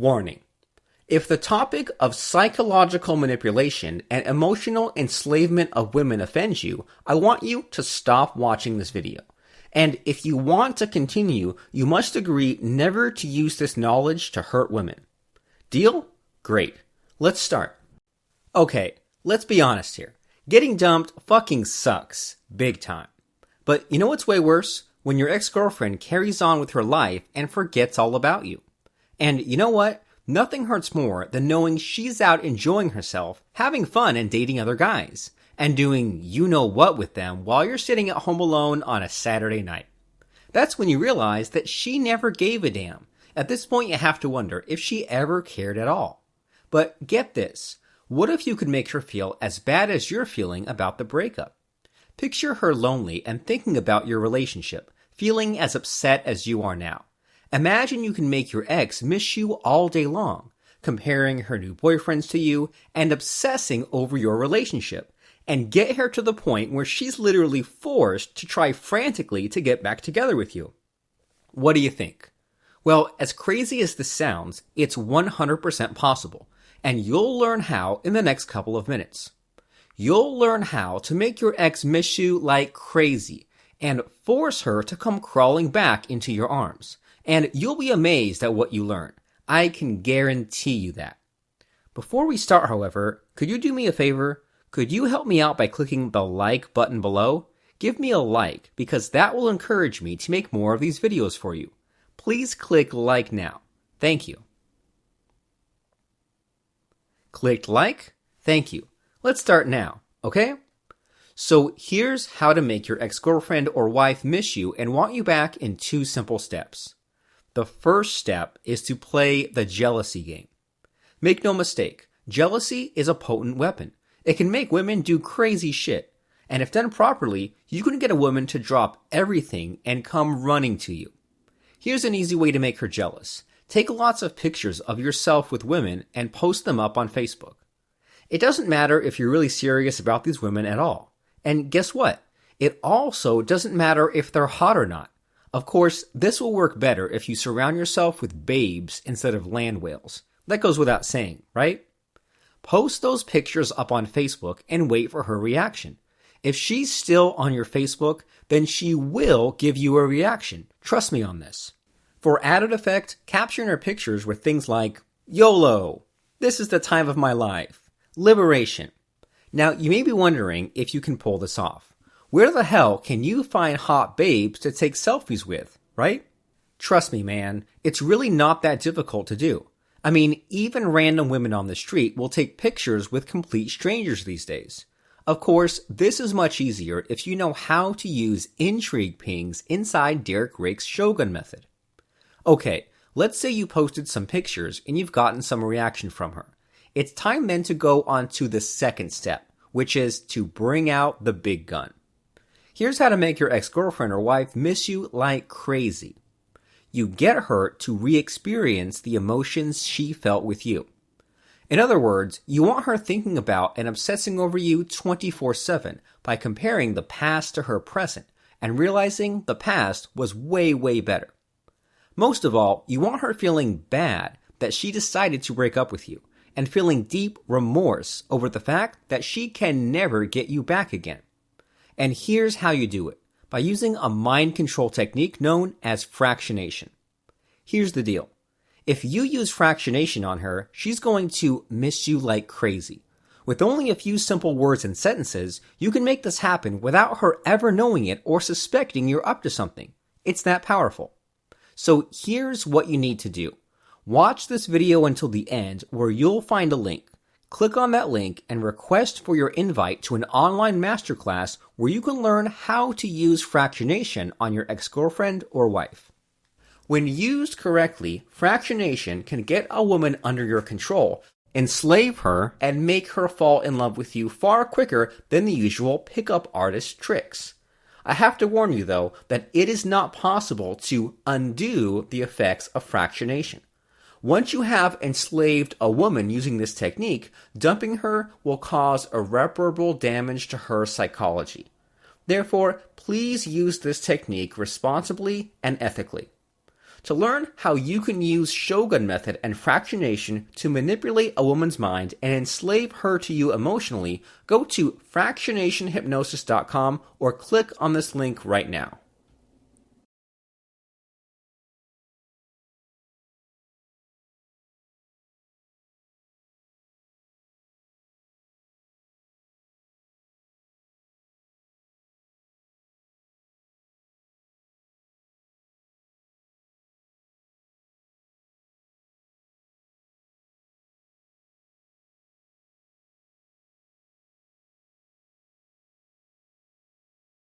Warning. If the topic of psychological manipulation and emotional enslavement of women offends you, I want you to stop watching this video. And if you want to continue, you must agree never to use this knowledge to hurt women. Deal? Great. Let's start. Okay, let's be honest here. Getting dumped fucking sucks. Big time. But you know what's way worse? When your ex-girlfriend carries on with her life and forgets all about you. And you know what? Nothing hurts more than knowing she's out enjoying herself, having fun and dating other guys, and doing you-know-what with them while you're sitting at home alone on a Saturday night. That's when you realize that she never gave a damn. At this point, you have to wonder if she ever cared at all. But get this. What if you could make her feel as bad as you're feeling about the breakup? Picture her lonely and thinking about your relationship, feeling as upset as you are now. Imagine you can make your ex miss you all day long, comparing her new boyfriends to you and obsessing over your relationship, and get her to the point where she's literally forced to try frantically to get back together with you. What do you think? Well, as crazy as this sounds, it's 100% possible, and you'll learn how in the next couple of minutes. You'll learn how to make your ex miss you like crazy and force her to come crawling back into your arms. And you'll be amazed at what you learn. I can guarantee you that. Before we start, however, could you do me a favor? Could you help me out by clicking the like button below? Give me a like, because that will encourage me to make more of these videos for you. Please click like now. Thank you. Clicked like? Thank you. Let's start now, okay? So here's how to make your ex-girlfriend or wife miss you and want you back in 2 simple steps. The first step is to play the jealousy game. Make no mistake, jealousy is a potent weapon. It can make women do crazy shit. And if done properly, you can get a woman to drop everything and come running to you. Here's an easy way to make her jealous. Take lots of pictures of yourself with women and post them up on Facebook. It doesn't matter if you're really serious about these women at all. And guess what? It also doesn't matter if they're hot or not. Of course, this will work better if you surround yourself with babes instead of land whales. That goes without saying, right? Post those pictures up on Facebook and wait for her reaction. If she's still on your Facebook, then she will give you a reaction. Trust me on this. For added effect, capture her pictures with things like, YOLO, this is the time of my life, liberation. Now, you may be wondering if you can pull this off. Where the hell can you find hot babes to take selfies with, right? Trust me, man, it's really not that difficult to do. I mean, even random women on the street will take pictures with complete strangers these days. Of course, this is much easier if you know how to use intrigue pings inside Derek Rake's Shogun method. Okay, let's say you posted some pictures and you've gotten some reaction from her. It's time then to go on to the second step, which is to bring out the big gun. Here's how to make your ex-girlfriend or wife miss you like crazy. You get her to re-experience the emotions she felt with you. In other words, you want her thinking about and obsessing over you 24/7 by comparing the past to her present and realizing the past was way, way better. Most of all, you want her feeling bad that she decided to break up with you and feeling deep remorse over the fact that she can never get you back again. And here's how you do it, by using a mind control technique known as fractionation. Here's the deal. If you use fractionation on her, she's going to miss you like crazy. With only a few simple words and sentences, you can make this happen without her ever knowing it or suspecting you're up to something. It's that powerful. So here's what you need to do. Watch this video until the end where you'll find a link. Click on that link and request for your invite to an online masterclass where you can learn how to use fractionation on your ex-girlfriend or wife. When used correctly, fractionation can get a woman under your control, enslave her, and make her fall in love with you far quicker than the usual pickup artist tricks. I have to warn you, though, that it is not possible to undo the effects of fractionation. Once you have enslaved a woman using this technique, dumping her will cause irreparable damage to her psychology. Therefore, please use this technique responsibly and ethically. To learn how you can use Shogun method and fractionation to manipulate a woman's mind and enslave her to you emotionally, go to fractionationhypnosis.com or click on this link right now.